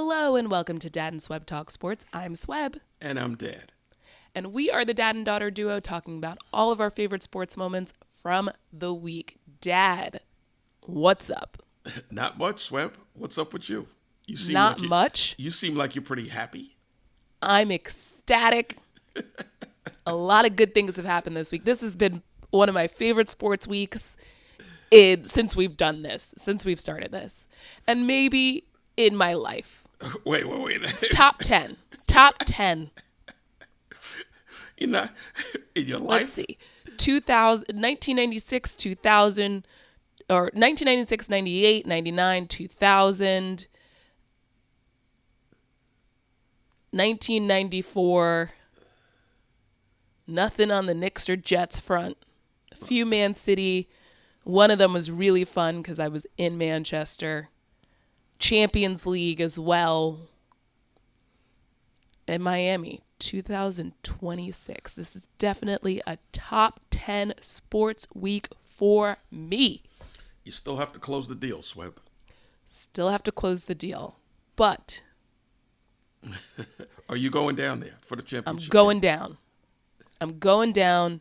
Hello and welcome to Dad and Swebb Talk Sports. I'm Swebb. And I'm Dad. And we are the dad and daughter duo talking about all of our favorite sports moments from the week. Dad, what's up? Not much, Swebb. What's up with you? You seem Not like much. You seem like you're pretty happy. I'm ecstatic. A lot of good things have happened this week. This has been one of my favorite sports weeks since we've done this, since we've started this. And maybe in my life. Wait. Top 10. Top 10. You're not in your life? Let's see. 1996, 2000, or 1996, 98, 99, 2000, 1994, nothing on the Knicks or Jets front. A few Man City. One of them was really fun because I was in Manchester. Champions League as well. And Miami, 2026. This is definitely a top 10 sports week for me. You still have to close the deal, Swebb. Still have to close the deal. But Are you going down there for the I'm championship? going down. I'm going down.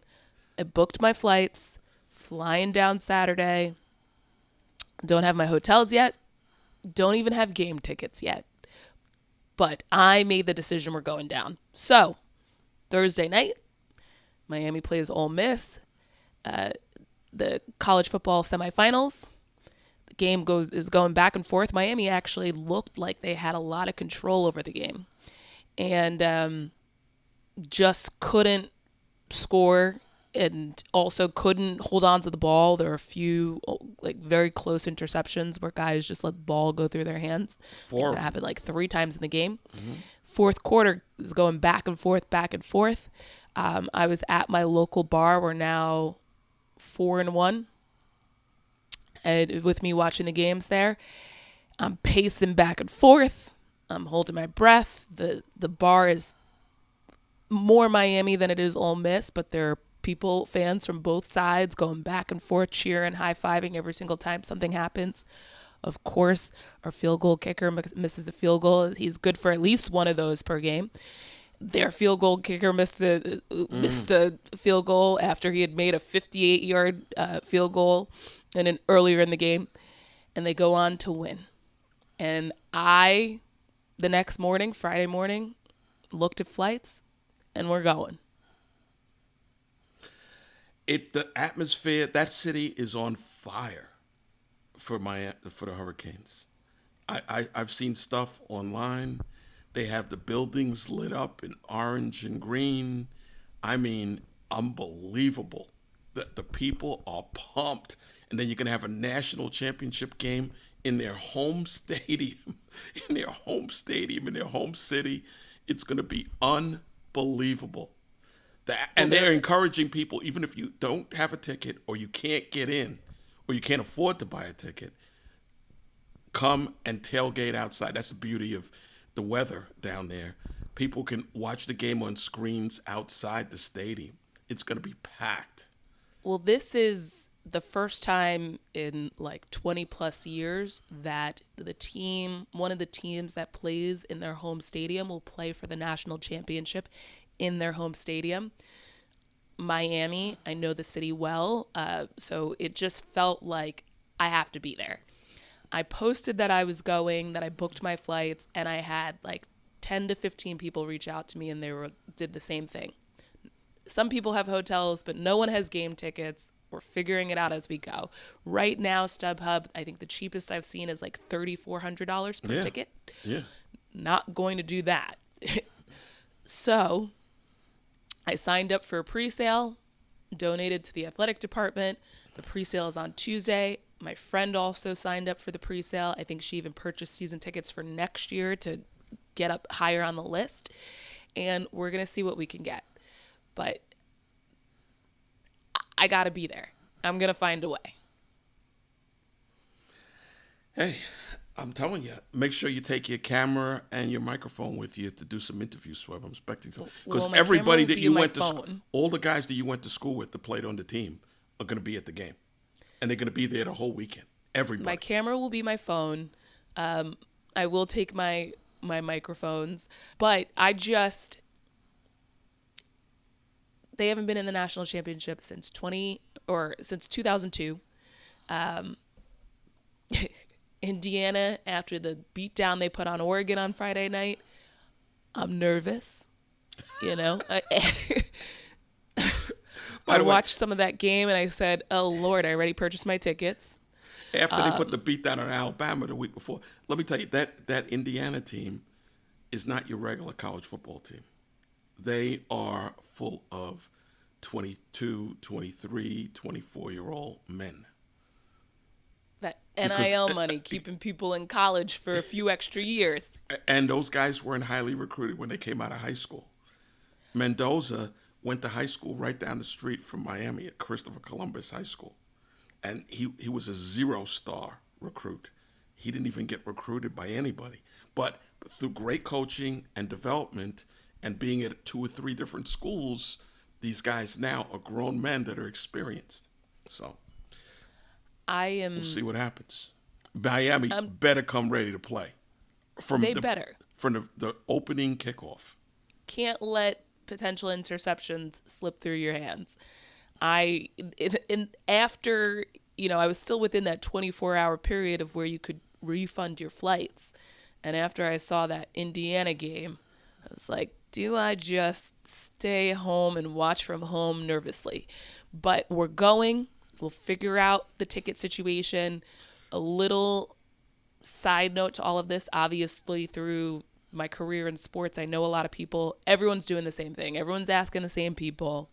I booked my flights, flying down Saturday. Don't have my hotels yet. Don't even have game tickets yet. But I made the decision we're going down. So, Thursday night, Miami plays Ole Miss. The college football semifinals. The game is going back and forth. Miami actually looked like they had a lot of control over the game. And just couldn't score and also couldn't hold on to the ball. There were a few very close interceptions where guys just let the ball go through their hands. That happened 3 times in the game. Mm-hmm. Fourth quarter is going back and forth. I was at my local bar. We're now 4-1. And with me watching the games there, I'm pacing back and forth. I'm holding my breath. The bar is more Miami than it is Ole Miss, but there are fans from both sides going back and forth, cheering, high-fiving every single time something happens. Of course, our field goal kicker misses a field goal. He's good for at least one of those per game. Their field goal kicker missed a field goal after he had made a 58-yard field goal earlier in the game, and they go on to win. And the next morning, Friday morning, looked at flights, and we're going. The atmosphere, that city is on fire for the Hurricanes. I've seen stuff online. They have the buildings lit up in orange and green. I mean, unbelievable. The people are pumped. And then you're going to have a national championship game in their home stadium, in their home city. It's going to be unbelievable. And they're encouraging people, even if you don't have a ticket or you can't get in or you can't afford to buy a ticket, come and tailgate outside. That's the beauty of the weather down there. People can watch the game on screens outside the stadium. It's going to be packed. Well, this is the first time in 20 plus years that one of the teams that plays in their home stadium will play for the national championship in their home stadium. Miami, I know the city well, so it just felt like I have to be there. I posted that I was going, that I booked my flights, and I had 10 to 15 people reach out to me, and did the same thing. Some people have hotels, but no one has game tickets. We're figuring it out as we go. Right now, StubHub, I think the cheapest I've seen is $3,400 per ticket. Yeah. Not going to do that. So I signed up for a pre-sale, donated to the athletic department. The pre-sale is on Tuesday. My friend also signed up for the pre-sale. I think she even purchased season tickets for next year to get up higher on the list. And we're going to see what we can get. But I got to be there. I'm going to find a way. Hey, I'm telling you, make sure you take your camera and your microphone with you to do some interviews, Swebb. I'm expecting some. Because everybody that you went to school, all the guys that you went to school with that played on the team are going to be at the game. And they're going to be there the whole weekend. Everybody. My camera will be my phone. I will take my my microphones. But they haven't been in the national championship since 2002. Indiana, after the beatdown they put on Oregon on Friday night, I'm nervous. I By the way, watched some of that game and I said, "Oh Lord, I already purchased my tickets." after they put the beat down on Alabama the week before, let me tell you, that Indiana team is not your regular college football team. They are full of 22, 23, 24-year-old men. That Because NIL money keeping people in college for a few extra years. and those guys weren't highly recruited when they came out of high school. Mendoza went to high school right down the street from Miami at Christopher Columbus High School. And he was a 0-star recruit. He didn't even get recruited by anybody. But through great coaching and development and being at 2 or 3 different schools, these guys now are grown men that are experienced. So we'll see what happens. Miami better come ready to play. From the opening kickoff. Can't let potential interceptions slip through your hands. After, I was still within that 24-hour period of where you could refund your flights. And after I saw that Indiana game, I was like, do I just stay home and watch from home nervously? But we're going. We'll figure out the ticket situation. A little side note to all of this, obviously through my career in sports, I know a lot of people. Everyone's doing the same thing. Everyone's asking the same people.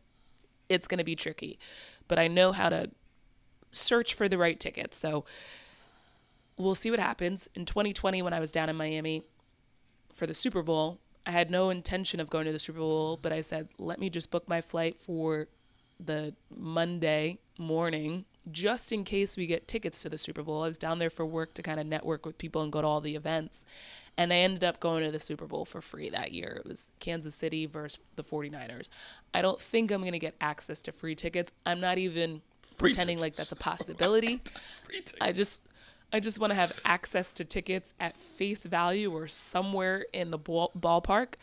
It's going to be tricky. But I know how to search for the right tickets. So we'll see what happens. In 2020, when I was down in Miami for the Super Bowl, I had no intention of going to the Super Bowl, but I said, let me just book my flight for the Monday morning, just in case we get tickets to the Super Bowl. I was down there for work to kind of network with people and go to all the events. And I ended up going to the Super Bowl for free that year. It was Kansas City versus the 49ers. I don't think I'm going to get access to free tickets. I'm not even pretending like that's a possibility. Free tickets. I just want to have access to tickets at face value or somewhere in the ballpark.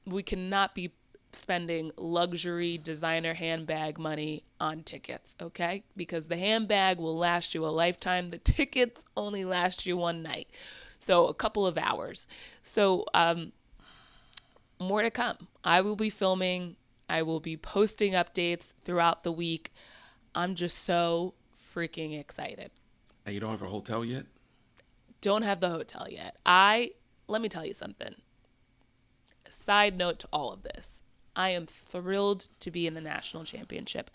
We cannot be spending luxury designer handbag money on tickets, okay? Because the handbag will last you a lifetime. The tickets only last you one night. So a couple of hours. So more to come. I will be filming. I will be posting updates throughout the week. I'm just so freaking excited. And you don't have a hotel yet? Don't have the hotel yet. Let me tell you something. Side note to all of this. I am thrilled to be in the national championship,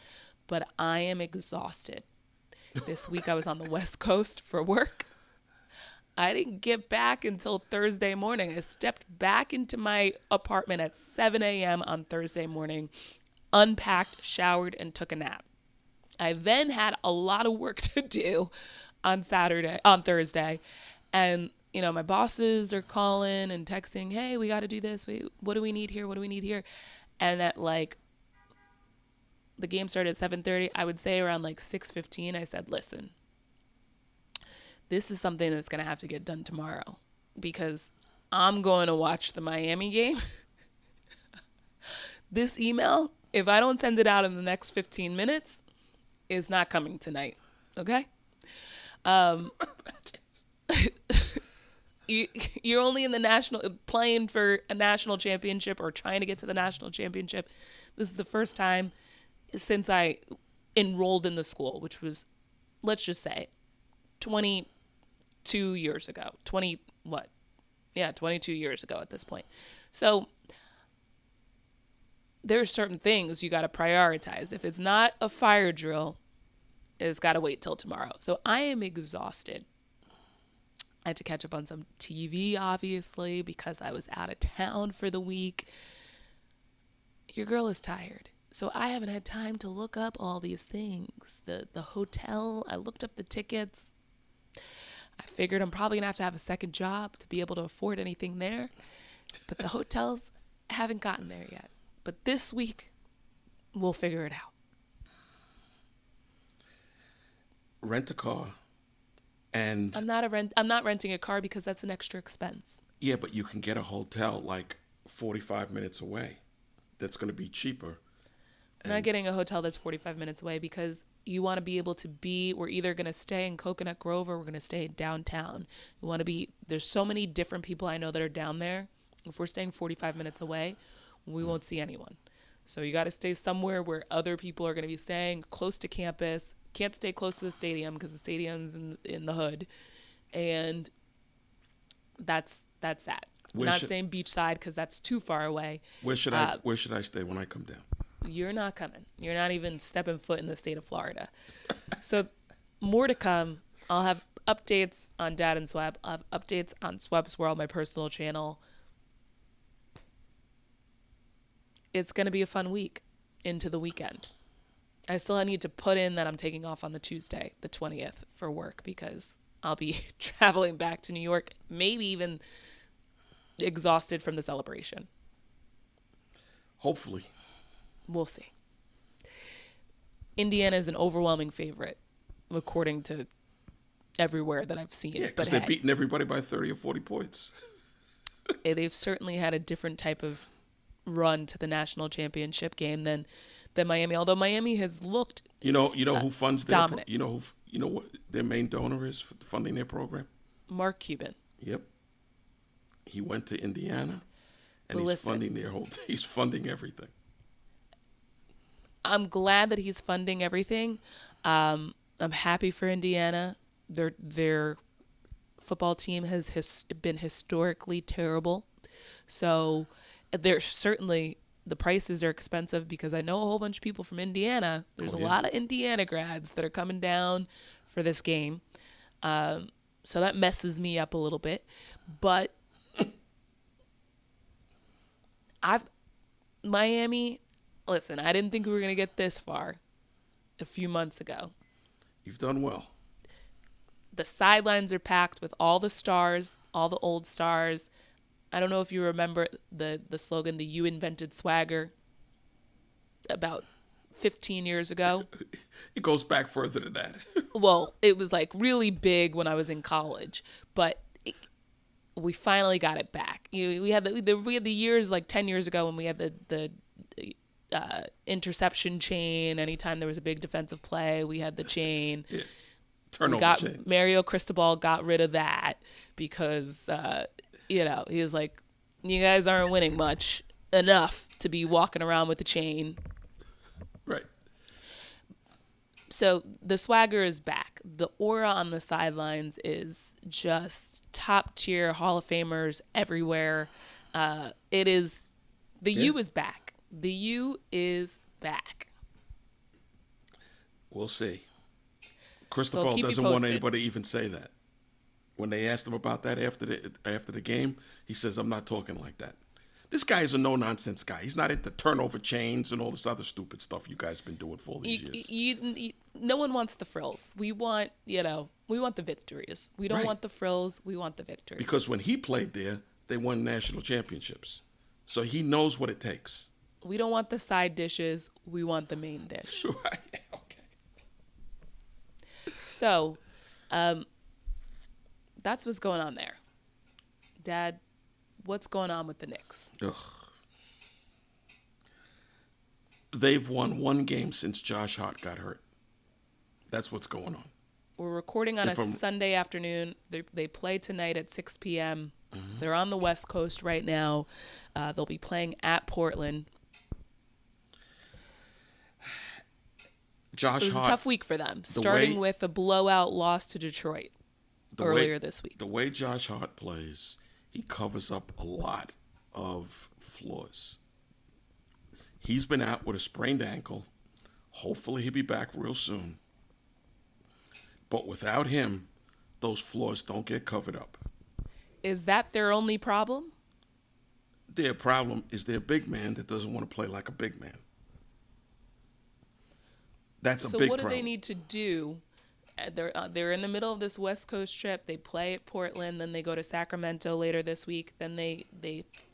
but I am exhausted. This week I was on the West Coast for work. I didn't get back until Thursday morning. I stepped back into my apartment at 7 a.m. on Thursday morning, unpacked, showered, and took a nap. I then had a lot of work to do on Thursday. And, my bosses are calling and texting, hey, we got to do this. What do we need here? What do we need here? And at the game started at 7:30. I would say around 6:15, I said, listen, this is something that's going to have to get done tomorrow because I'm going to watch the Miami game. This email, if I don't send it out in the next 15 minutes, is not coming tonight. Okay? You're only in the playing for a national championship or trying to get to the national championship. This is the first time since I enrolled in the school, which was, let's just say, 22 years ago. 22 years ago at this point. So there's certain things you got to prioritize. If it's not a fire drill, it's got to wait till tomorrow. So I am exhausted. I had to catch up on some TV, obviously, because I was out of town for the week. Your girl is tired. So I haven't had time to look up all these things. The hotel, I looked up the tickets. I figured I'm probably going to have a second job to be able to afford anything there. But the hotels haven't gotten there yet. But this week, we'll figure it out. Rent a car And I'm not renting a car because that's an extra expense. yeah, but you can get a hotel like 45 minutes away that's going to be cheaper. I'm not And getting a hotel that's 45 minutes away because you want to be able to be, we're either going to stay in Coconut Grove or we're going to stay downtown. You want to be, there's so many different people I know that are down there. If we're staying 45 minutes away, we won't see anyone. So you got to stay somewhere where other people are going to be staying, close to campus. Can't stay close to the stadium because the stadium's in the hood. And that's that. I'm where not should staying beachside because that's too far away. where should I stay when I come down? You're not coming. You're not even stepping foot in the state of Florida. So more to come. I'll have updates on Dad and Swebb. I'll have updates on Swebb's World, my personal channel. It's going to be a fun week into the weekend. I still need to put in that I'm taking off on the Tuesday, the 20th, for work because I'll be traveling back to New York, maybe even exhausted from the celebration. Hopefully. We'll see. Indiana is an overwhelming favorite, according to everywhere that I've seen. Yeah, because but they're beating everybody by 30 or 40 points. They've certainly had a different type of run to the national championship game than Miami. Although Miami has looked You know who funds their dominant. you know what their main donor is for funding their program? Mark Cuban. Yep. He went to Indiana, and But he's listen. funding their whole. He's funding everything. I'm glad that he's funding everything. I'm happy for Indiana. Their football team has been historically terrible. So they're certainly, the prices are expensive because I know a whole bunch of people from Indiana. There's Oh, a yeah. lot of Indiana grads that are coming down for this game. So that messes me up a little bit. But Miami, listen, I didn't think we were going to get this far a few months ago. You've done well. The sidelines are packed with all the stars, all the old stars. I don't know if you remember the slogan, the "You invented swagger," about 15 years ago. It goes back further than that. Well, it was like really big when I was in college, but we finally got it back. We had the years like 10 years ago when we had the interception chain. Anytime there was a big defensive play, we had the chain. Yeah. Turnover chain. Mario Cristobal got rid of that because he was like, you guys aren't winning much enough to be walking around with the chain. Right. So the swagger is back. The aura on the sidelines is just top tier Hall of Famers everywhere. It is, the U is back. The U is back. We'll see. So Cristobal keep you doesn't want posted. anybody to even say that. When they asked him about that after the game, he says, "I'm not talking like that." This guy is a no-nonsense guy. He's not into turnover chains and all this other stupid stuff you guys have been doing for all these years. No one wants the frills. We want the victories. We don't Right. want the frills. We want the victories. Because when he played there, they won national championships. So he knows what it takes. We don't want the side dishes. We want the main dish. Right. Okay. So, that's what's going on there. Dad, what's going on with the Knicks? Ugh. They've won one game since Josh Hart got hurt. That's what's going on. We're recording on If a I'm- Sunday afternoon. They play tonight at 6 p.m. Mm-hmm. They're on the West Coast right now. They'll be playing at Portland. Josh It was Hart. a tough week for them, starting way- with a blowout loss to Detroit earlier this week. The way Josh Hart plays, he covers up a lot of flaws. He's been out with a sprained ankle. Hopefully he'll be back real soon. But without him, those flaws don't get covered up. Is that their only problem? Their problem is their big man that doesn't want to play like a big man. That's a So big what do problem. they need to do? They're in the middle of this West Coast trip. They play at Portland, then they go to Sacramento later this week. Then they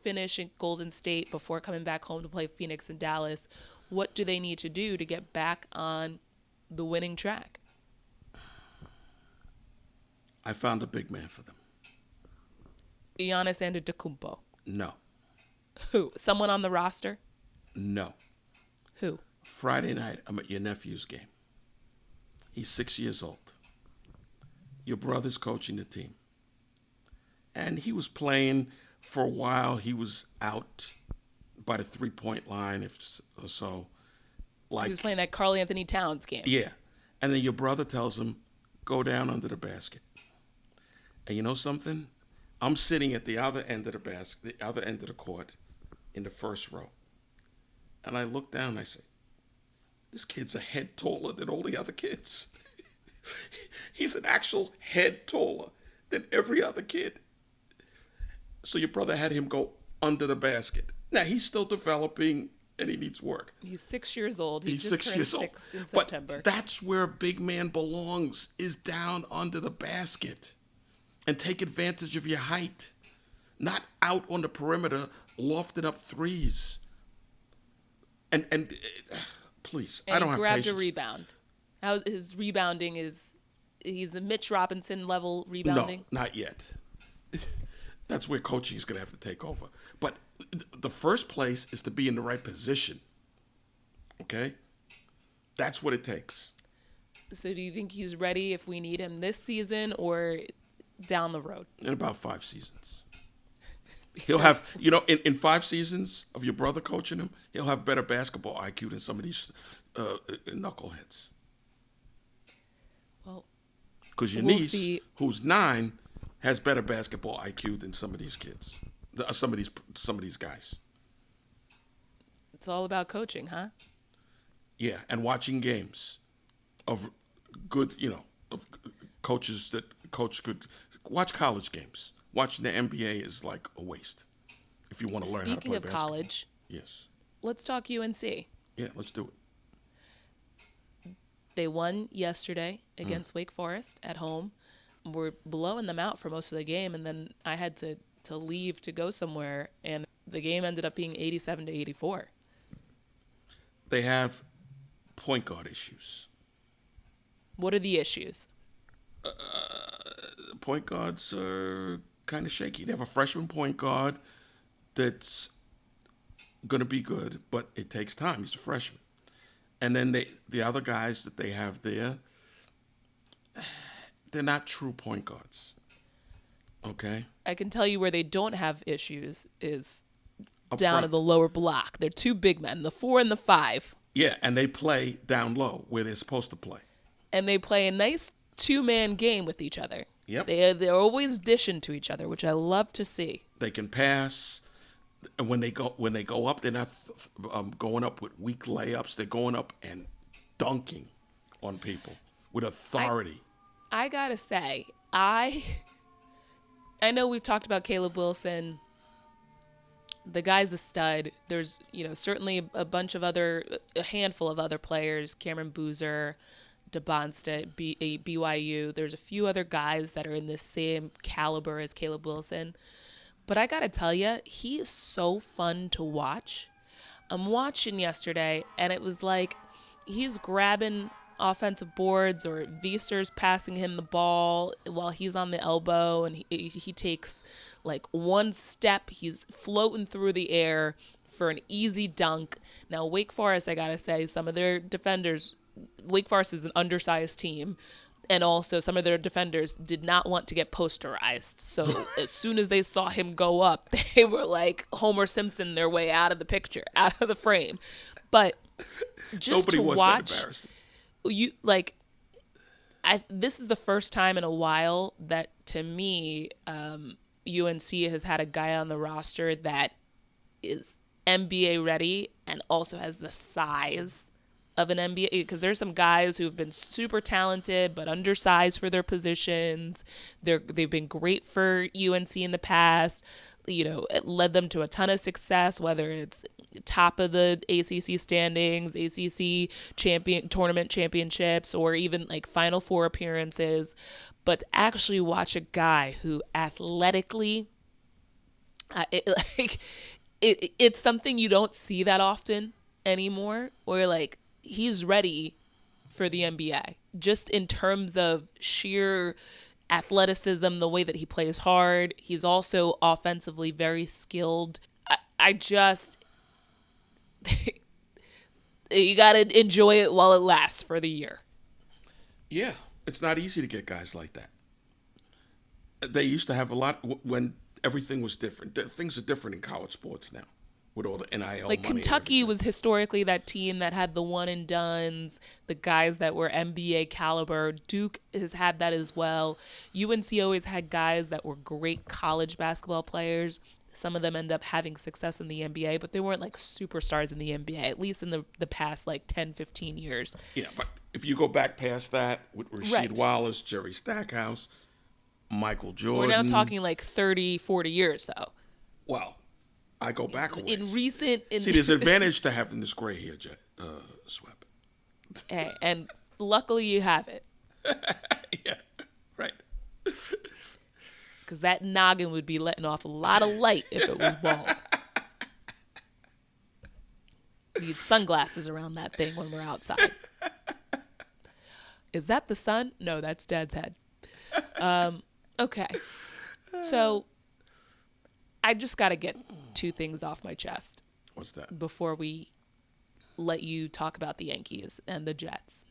finish at Golden State before coming back home to play Phoenix and Dallas. What do they need to do to get back on the winning track? I found a big man for them. Giannis Antetokounmpo. No, Who? Someone on the roster? no. Who? Friday night, I'm at your nephew's game. He's 6 years old. Your brother's coaching the team. And he was playing for a while. He was out by the 3-point line or so. He was playing that Karl Anthony Towns game. Yeah. And then your brother tells him, go down under the basket. And you know something? I'm sitting at the other end of the basket, the other end of the court in the first row. And I look down and I say, this kid's a head taller than all the other kids. He's an actual head taller than every other kid. So your brother had him go under the basket. Now, he's still developing and he needs work. He's 6 years old. He's just 6 turned years old. 6 in September. But that's where a big man belongs, is down under the basket. And take advantage of your height. Not out on the perimeter, lofting up threes. And please, And I don't he have grabbed patience. a rebound. How his rebounding is, he's a Mitch Robinson level rebounding. No, not yet. That's where coaching is going to have to take over. But the first place is to be in the right position. Okay? That's what it takes. So do you think he's ready if we need him this season or down the road? In about 5 seasons. He'll have, in 5 seasons of your brother coaching him, he'll have better basketball IQ than some of these knuckleheads. Well, because your we'll niece, see. who's 9, has better basketball IQ than some of these kids, some of these guys. It's all about coaching, huh? Yeah, and watching games of good, of coaches that coach good. Watch college games. Watching the NBA is like a waste if you want to learn how to Speaking play of basketball. college, Yes. let's talk UNC. Yeah, let's do it. They won yesterday against Wake Forest at home. We're blowing them out for most of the game, and then I had to leave to go somewhere, and the game ended up being 87-84. They have point guard issues. What are the issues? Point guards are kind of shaky. They have a freshman point guard that's going to be good, but it takes time. He's a freshman. And then the other guys that they have there, they're not true point guards. Okay? I can tell you where they don't have issues is Up down front. in the lower block. They're 2 big men, the 4 and the 5. Yeah, and they play down low where they're supposed to play. And they play a nice 2-man game with each other. Yep. They're always dishing to each other, which I love to see. They can pass. And when they go up, they're not going up with weak layups. They're going up and dunking on people with authority. I gotta say, I know we've talked about Caleb Wilson. The guy's a stud. There's, certainly a handful of other players, Cameron Boozer, DeBonsta, BYU. There's a few other guys that are in the same caliber as Caleb Wilson. But I gotta tell you, he is so fun to watch. I'm watching yesterday, and it was like he's grabbing offensive boards, or Viester's passing him the ball while he's on the elbow, and he takes like one step, he's floating through the air for an easy dunk. Now, Wake Forest, I gotta say, some of their defenders, Wake Forest is an undersized team, and also some of their defenders did not want to get posterized. So as soon as they saw him go up, they were like Homer Simpson their way out of the picture, out of the frame. But just Nobody to was watch, that embarrassing. this is the first time in a while that, to me, UNC has had a guy on the roster that is NBA ready and also has the size of an NBA, because there's some guys who've been super talented but undersized for their positions. They've been great for UNC in the past. It led them to a ton of success, whether it's top of the ACC standings, ACC tournament championships, or even like Final Four appearances. But to actually watch a guy who athletically, it's something you don't see that often anymore, where like he's ready for the NBA, just in terms of sheer athleticism, the way that he plays hard. He's also offensively very skilled. I just, you got to enjoy it while it lasts for the year. Yeah, it's not easy to get guys like that. They used to have a lot when everything was different. Things are different in college sports now with all the NIL Like money. Kentucky was historically that team that had the one and dones, the guys that were NBA caliber. Duke has had that as well. UNC always had guys that were great college basketball players. Some of them end up having success in the NBA, but they weren't like superstars in the NBA, at least in the past like 10, 15 years. Yeah, but if you go back past that with Rasheed Right. Wallace, Jerry Stackhouse, Michael Jordan. We're now talking like 30, 40 years though. Well, I go back a ways. See, there's an advantage to having this gray hair, Swebb. Hey, and luckily you have it. Yeah, right. Because that noggin would be letting off a lot of light if it was bald. Need sunglasses around that thing when we're outside. Is that the sun? No, that's Dad's head. Okay. So I just got to get two things off my chest What's that? before we let you talk about the Yankees and the Jets.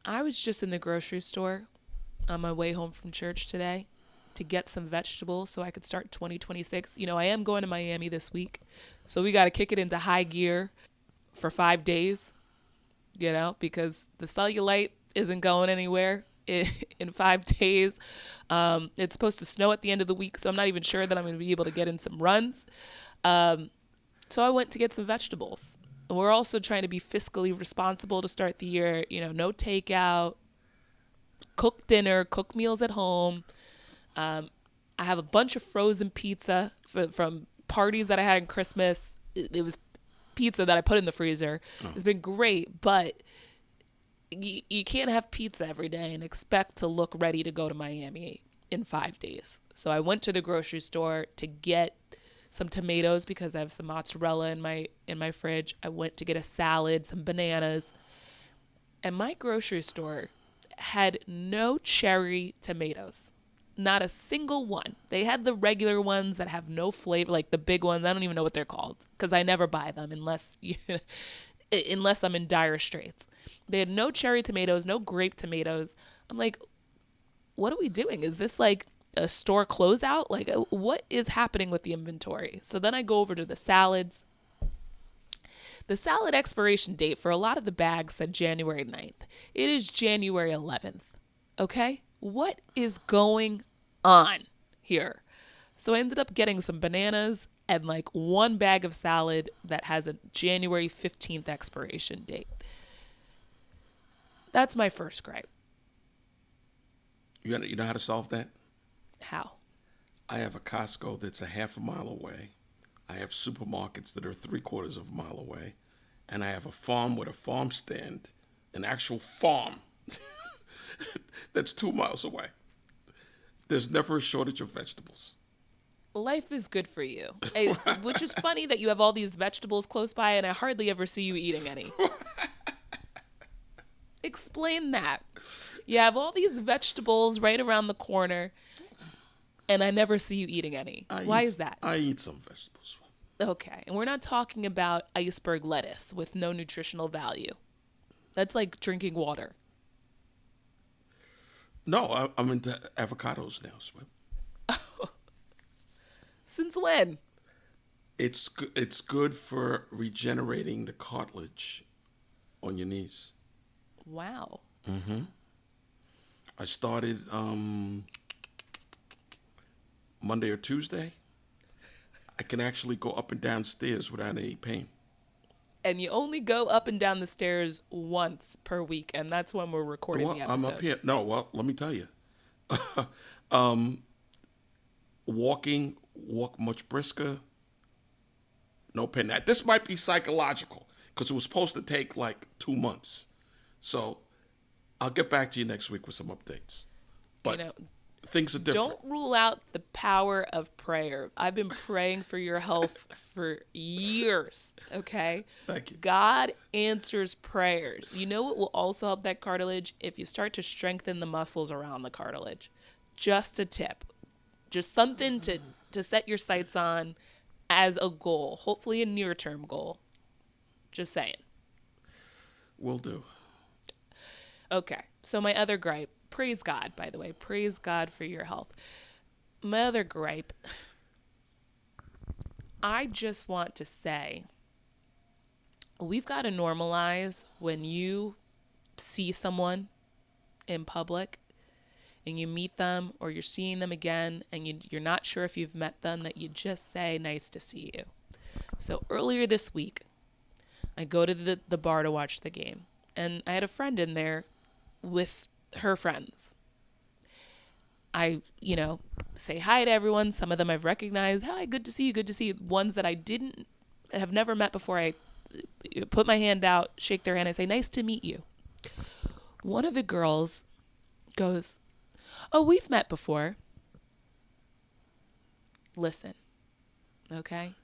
I was just in the grocery store on my way home from church today to get some vegetables so I could start 2026. You know, I am going to Miami this week, so we got to kick it into high gear for 5 days, you know, because the cellulite isn't going anywhere in 5 days. It's supposed to snow at the end of the week, so I'm not even sure that I'm going to be able to get in some runs. So I went to get some vegetables. We're also trying to be fiscally responsible to start the year, you know, no takeout, cook dinner, cook meals at home. I have a bunch of frozen pizza from parties that I had in Christmas. It was pizza that I put in the freezer. Oh. It's been great, but you can't have pizza every day and expect to look ready to go to Miami in 5 days. So I went to the grocery store to get some tomatoes because I have some mozzarella in my fridge. I went to get a salad, some bananas. And my grocery store had no cherry tomatoes. Not a single one. They had the regular ones that have no flavor, like the big ones. I don't even know what they're called because I never buy them unless I'm in dire straits. They had no cherry tomatoes, no grape tomatoes. I'm like, what are we doing? Is this like a store closeout? Like, what is happening with the inventory? So then I go over to the salads. The salad expiration date for a lot of the bags said January 9th. It is January 11th. Okay? What is going on here? So I ended up getting some bananas and like one bag of salad that has a January 15th expiration date. That's my first gripe. You know how to solve that? How? I have a Costco that's a half a mile away. I have supermarkets that are 3/4 of a mile away. And I have a farm with a farm stand, an actual farm that's 2 miles away. There's never a shortage of vegetables. Life is good for you. Which is funny that you have all these vegetables close by and I hardly ever see you eating any. Explain that. You have all these vegetables right around the corner and I never see you eating any. Why is that? I eat some vegetables. Okay. And we're not talking about iceberg lettuce with no nutritional value. That's like drinking water. No, I'm into avocados now, Swebb. Since when? It's good for regenerating the cartilage on your knees. Wow. Mm-hmm. I started Monday or Tuesday. I can actually go up and down stairs without any pain. And you only go up and down the stairs once per week, and that's when we're recording the episode. I'm up here. No, well, let me tell you. Walk much brisker. No pain. Now, this might be psychological because it was supposed to take like 2 months. So I'll get back to you next week with some updates. But Things are different. Don't rule out the power of prayer. I've been praying for your health for years, okay? Thank you. God answers prayers. You know what will also help that cartilage? If you start to strengthen the muscles around the cartilage. Just a tip. Just something to set your sights on as a goal, hopefully a near-term goal. Just saying. Will do. Okay, so my other gripe, praise God, by the way, praise God for your health. My other gripe, I just want to say, we've got to normalize when you see someone in public and you meet them or you're seeing them again and you're not sure if you've met them, that you just say, nice to see you. So earlier this week, I go to the bar to watch the game, and I had a friend in there with her friends. I, say hi to everyone. Some of them I've recognized. Hi, good to see you, good to see you. Ones that I have never met before, I put my hand out, shake their hand, I say, nice to meet you. One of the girls goes, oh, we've met before. Listen, okay?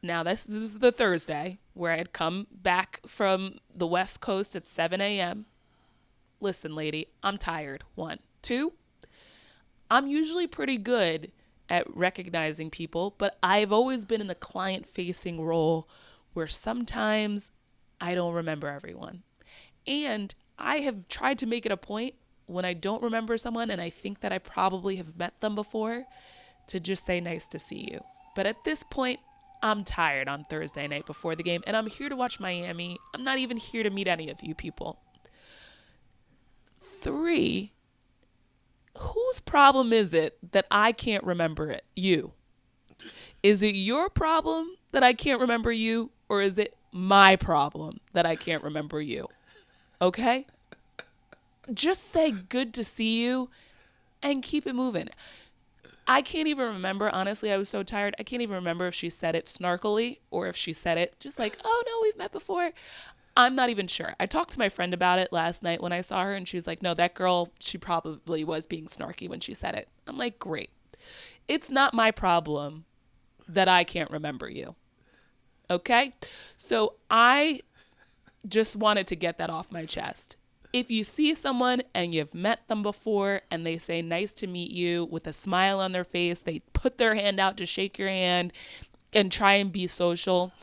Now this was the Thursday where I had come back from the West Coast at 7 a.m. Listen, lady, I'm tired. 1. 2, I'm usually pretty good at recognizing people, but I've always been in a client-facing role where sometimes I don't remember everyone. And I have tried to make it a point when I don't remember someone and I think that I probably have met them before to just say nice to see you. But at this point, I'm tired on Thursday night before the game, and I'm here to watch Miami. I'm not even here to meet any of you people. 3, whose problem is it that I can't remember it? You. Is it your problem that I can't remember you, or is it my problem that I can't remember you? Okay? Just say good to see you and keep it moving. I can't even remember, honestly, I was so tired. I can't even remember if she said it snarkily or if she said it just like, oh, no, we've met before. I'm not even sure. I talked to my friend about it last night when I saw her, and she was like, no, that girl, she probably was being snarky when she said it. I'm like, great. It's not my problem that I can't remember you. Okay? So I just wanted to get that off my chest. If you see someone and you've met them before and they say nice to meet you with a smile on their face, they put their hand out to shake your hand and try and be social,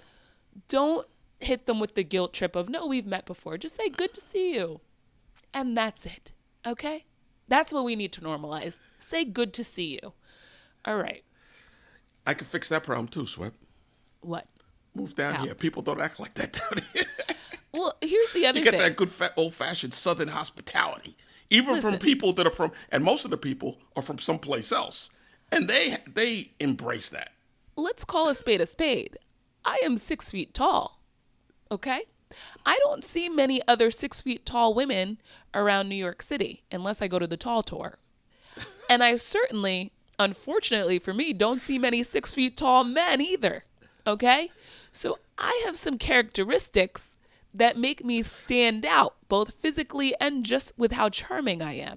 don't hit them with the guilt trip of, no, we've met before. Just say good to see you. And that's it. Okay? That's what we need to normalize. Say good to see you. All right. I can fix that problem too, Swebb. What? Move down How? here. People don't act like that down here. Well, here's the other You thing. get that good old-fashioned Southern hospitality. Even from people that are from, and most of the people are from someplace else. And they embrace that. Let's call a spade a spade. I am 6 feet tall. Okay? I don't see many other 6 feet tall women around New York City unless I go to the tall tour. And I certainly, unfortunately for me, don't see many 6 feet tall men either. Okay? So I have some characteristics that make me stand out, both physically and just with how charming I am.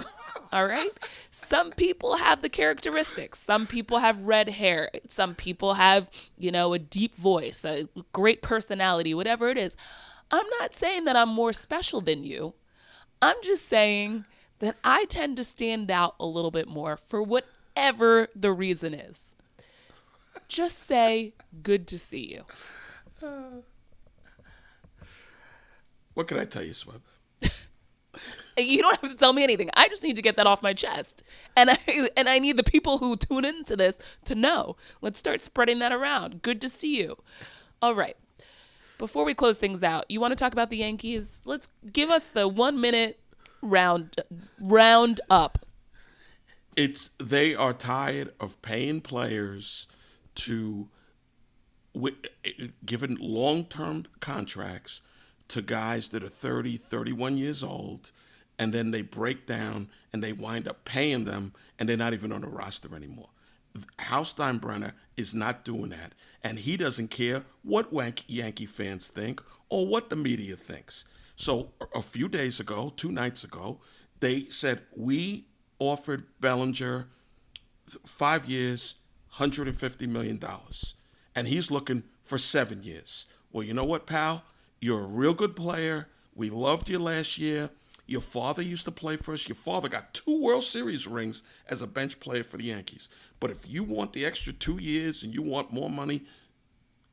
All right? Some people have the characteristics. Some people have red hair. Some people have, a deep voice, a great personality, whatever it is. I'm not saying that I'm more special than you. I'm just saying that I tend to stand out a little bit more for whatever the reason is. Just say, good to see you. What can I tell you, Swebb? You don't have to tell me anything. I just need to get that off my chest. And I need the people who tune into this to know. Let's start spreading that around. Good to see you. All right. Before we close things out, you want to talk about the Yankees? Let's give us the 1 minute round up. They are tired of paying players to giving long-term contracts to guys that are 30, 31 years old, and then they break down and they wind up paying them, and they're not even on the roster anymore. Hal Steinbrenner is not doing that, and he doesn't care what Yankee fans think or what the media thinks. So a few days ago, 2 nights ago, they said we offered Bellinger 5 years, $150 million, and he's looking for 7 years. Well, you know what, pal? You're a real good player. We loved you last year. Your father used to play for us. Your father got 2 World Series rings as a bench player for the Yankees. But if you want the extra 2 years and you want more money,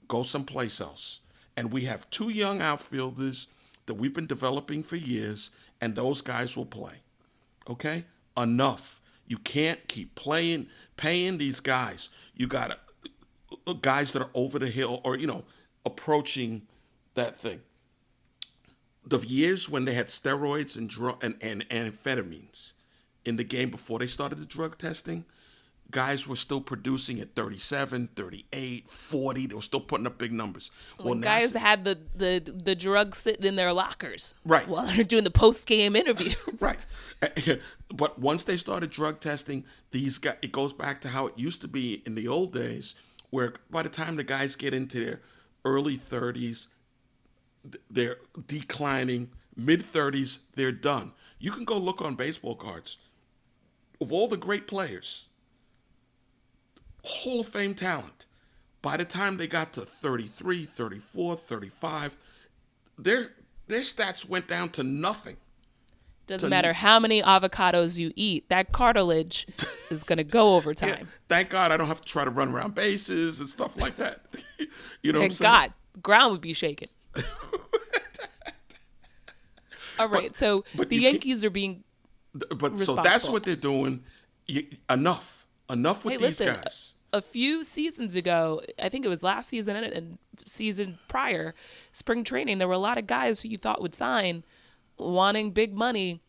go someplace else. And we have 2 young outfielders that we've been developing for years, and those guys will play. Okay? Enough. You can't keep paying these guys. You got guys that are over the hill or, approaching that thing. The years when they had steroids and amphetamines in the game before they started the drug testing, guys were still producing at 37, 38, 40. They were still putting up big numbers. Well, guys had the drugs sitting in their lockers, right, while they're doing the post game interviews. Right. But once they started drug testing, these guys, it goes back to how it used to be in the old days, where by the time the guys get into their early 30s, they're declining. Mid 30s, they're done. You can go look on baseball cards of all the great players, Hall of Fame talent. By the time they got to 33, 34, 35, their stats went down to nothing. Doesn't matter how many avocados you eat, that cartilage is going to go over time. Yeah, thank God I don't have to try to run around bases and stuff like that. You know what I'm Thank saying? God. The ground would be shaking. All right, so but the Yankees are being But so that's what they're doing. Enough with these guys. A few seasons ago, I think it was last season and season prior, spring training, there were a lot of guys who you thought would sign, wanting big money,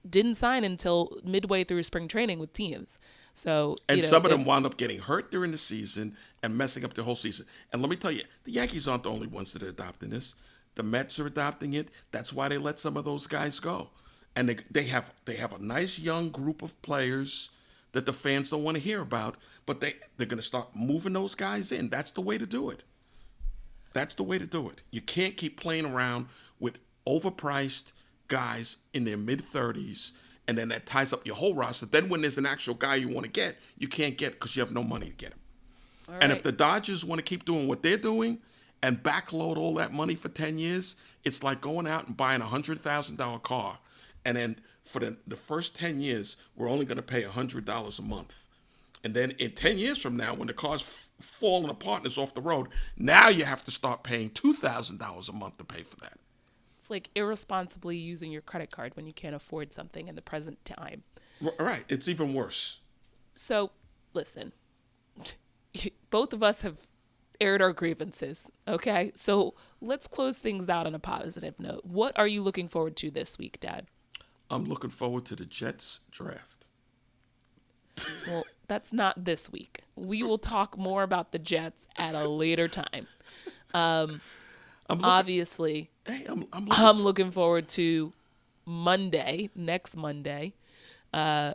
didn't sign until midway through spring training with teams. So some of them wound up getting hurt during the season and messing up the whole season. And let me tell you, the Yankees aren't the only ones that are adopting this. The Mets are adopting it. That's why they let some of those guys go. And they have a nice young group of players that the fans don't want to hear about, but they're going to start moving those guys in. That's the way to do it. That's the way to do it. You can't keep playing around with overpriced guys in their mid-30s, and then that ties up your whole roster. Then when there's an actual guy you want to get, you can't get because you have no money to get him. All and right. if the Dodgers want to keep doing what they're doing and backload all that money for 10 years, it's like going out and buying a $100,000 car, and then for the first 10 years, we're only going to pay $100 a month. And then in 10 years from now, when the car's falling apart and it's off the road, now you have to start paying $2,000 a month to pay for that. It's like irresponsibly using your credit card when you can't afford something in the present time. Right. It's even worse. So, listen, both of us have aired our grievances, okay? So let's close things out on a positive note. What are you looking forward to this week, Dad? I'm looking forward to the Jets draft. Well, that's not this week. We will talk more about the Jets at a later time. Obviously, I'm looking forward to Monday, next Monday. I'm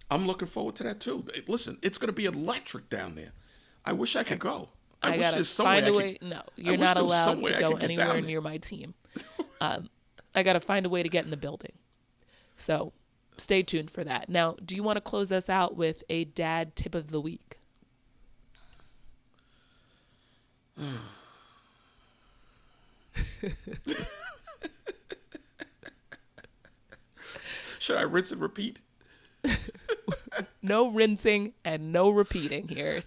looking forward to that too. Listen, it's going to be electric down there. I wish I could go. I gotta find a way. No, you're not allowed to go anywhere near my team. I gotta find a way to get in the building. So stay tuned for that. Now, do you want to close us out with a dad tip of the week? Should I rinse and repeat? No rinsing and no repeating here.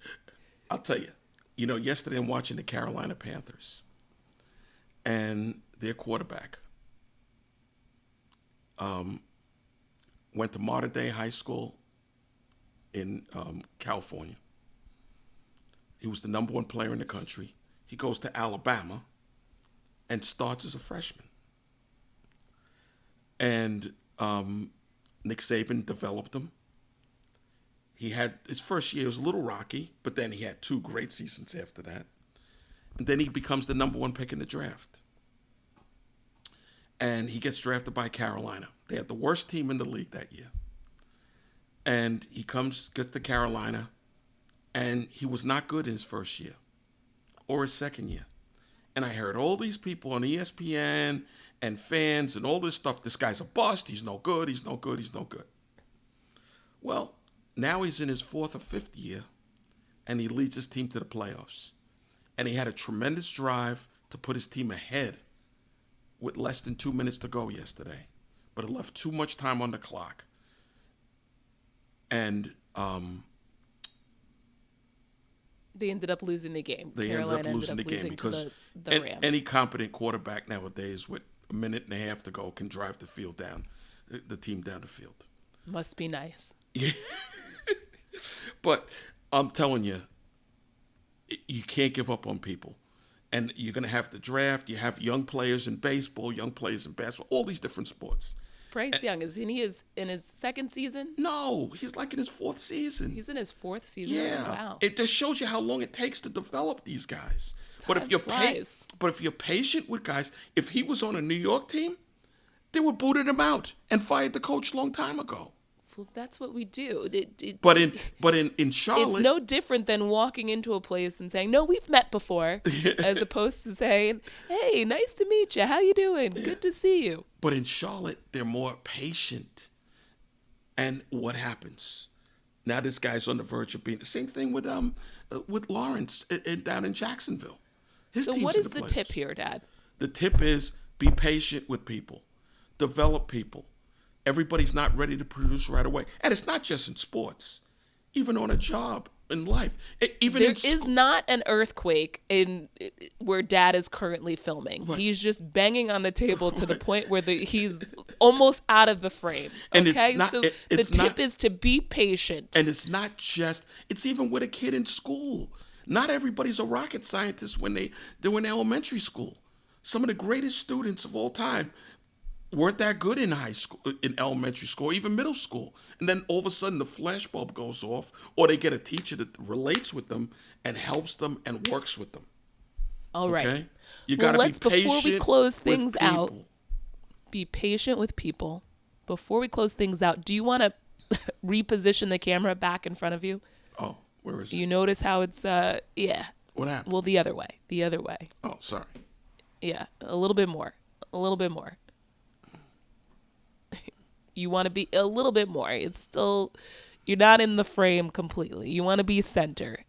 I'll tell you. Yesterday I'm watching the Carolina Panthers, and their quarterback went to Mater Dei High School in California. He was the number one player in the country. He goes to Alabama and starts as a freshman. And Nick Saban developed him. He had his first year was a little rocky, but then he had 2 great seasons after that. And then he becomes the number one pick in the draft. And he gets drafted by Carolina. They had the worst team in the league that year. And he gets to Carolina, and he was not good in his first year or his second year. And I heard all these people on ESPN and fans and all this stuff. This guy's a bust. He's no good. He's no good. He's no good. Well, now he's in his 4th or 5th year, and he leads his team to the playoffs. And he had a tremendous drive to put his team ahead with less than 2 minutes to go yesterday. But it left too much time on the clock. And they ended up losing the game. They Carolina ended up losing the game because the Rams. Any competent quarterback nowadays with a minute and a half to go can drive the team down the field. Must be nice. Yeah. But I'm telling you, you can't give up on people. And you're going to have the draft. You have young players in baseball, young players in basketball, all these different sports. Bryce Young, is he in his 2nd season? No, he's like in his 4th season. He's in his 4th season? Yeah. Wow. It just shows you how long it takes to develop these guys. But if you're patient with guys, if he was on a New York team, they would booted him out and fired the coach a long time ago. Well, that's what we do. But in Charlotte, it's no different than walking into a place and saying, "No, we've met before," as opposed to saying, "Hey, nice to meet you. How you doing? Good to see you." But in Charlotte, they're more patient. And what happens? Now this guy's on the verge of being the same thing with Lawrence down in Jacksonville. His So team's what in is the tip playoffs. here, Dad? The tip is be patient with people, develop people. Everybody's not ready to produce right away. And it's not just in sports, even on a job in life. There is not an earthquake in where Dad is currently filming. Right. He's just banging on the table to the point where he's almost out of the frame. Okay, and so the tip is to be patient. And it's not just, it's even with a kid in school. Not everybody's a rocket scientist when they're in elementary school. Some of the greatest students of all time weren't that good in high school, in elementary school, even middle school. And then all of a sudden the flashbulb goes off, or they get a teacher that relates with them and helps them and works with them. All right. Okay? You got to be patient before we close things with out, people. Be patient with people. Before we close things out, do you want to reposition the camera back in front of you? Oh, where is it? You notice how it's, yeah. What happened? Well, the other way. The other way. Oh, sorry. Yeah, a little bit more. A little bit more. You want to be a little bit more. It's still, you're not in the frame completely. You want to be center.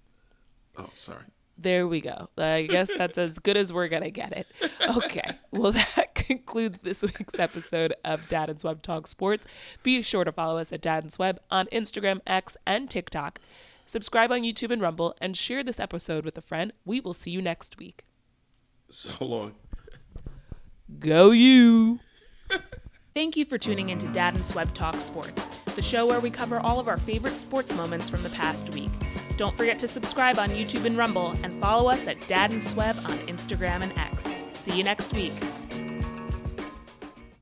Oh, sorry. There we go. I guess that's as good as we're going to get it. Okay. Well, that concludes this week's episode of Dad and Swebb Talk Sports. Be sure to follow us at Dad and Swebb on Instagram, X, and TikTok. Subscribe on YouTube and Rumble, and share this episode with a friend. We will see you next week. So long. Go you. Thank you for tuning in to Dad and Swebb Talk Sports, the show where we cover all of our favorite sports moments from the past week. Don't forget to subscribe on YouTube and Rumble, and follow us at Dad and Swebb on Instagram and X. See you next week.